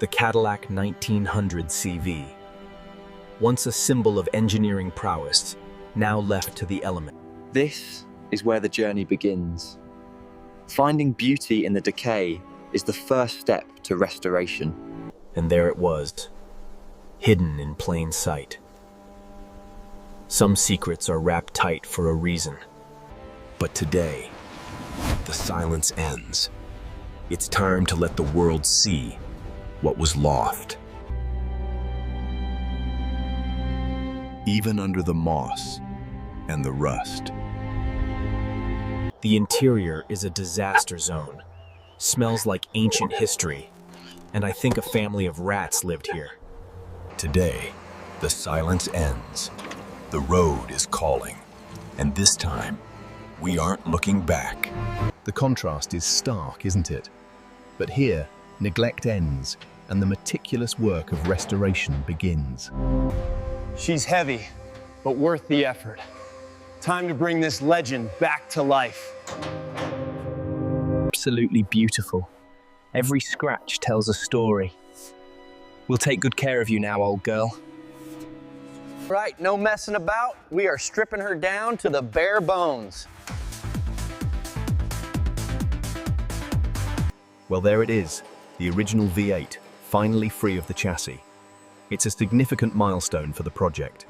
the Cadillac 1900 CV. Once a symbol of engineering prowess, now left to the elements. This is where the journey begins. Finding beauty in the decay is the first step to restoration. And there it was, hidden in plain sight. Some secrets are wrapped tight for a reason. But today, the silence ends. It's time to let the world see what was lost. Even under the moss and the rust. The interior is a disaster zone. Smells like ancient history, and I think a family of rats lived here. Today, the silence ends. The road is calling, and this time, we aren't looking back. The contrast is stark, isn't it? But here, neglect ends, and the meticulous work of restoration begins. She's heavy, but worth the effort. Time to bring this legend back to life. Absolutely beautiful. Every scratch tells a story. We'll take good care of you now, old girl. Right, no messing about. We are stripping her down to the bare bones. Well, there it is, the original V8, finally free of the chassis. It's a significant milestone for the project.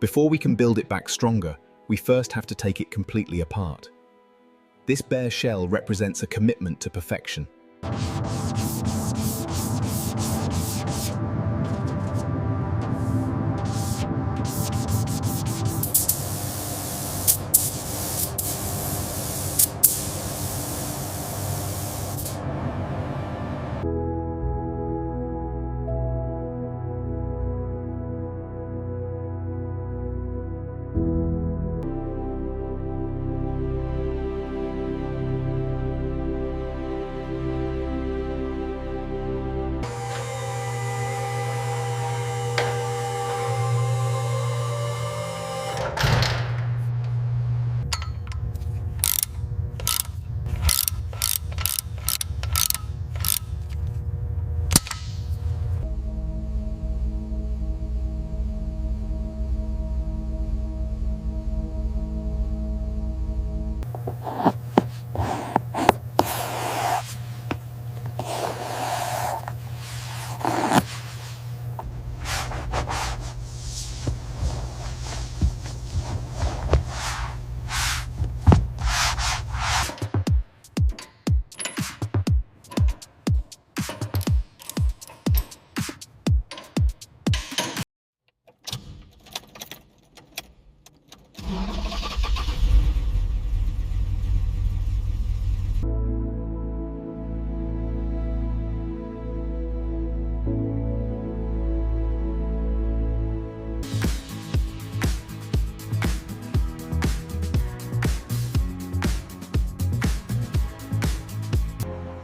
Before we can build it back stronger, we first have to take it completely apart. This bare shell represents a commitment to perfection.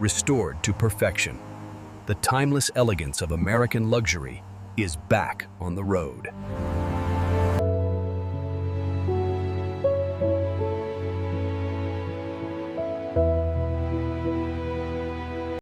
Restored to perfection, the timeless elegance of American luxury is back on the road.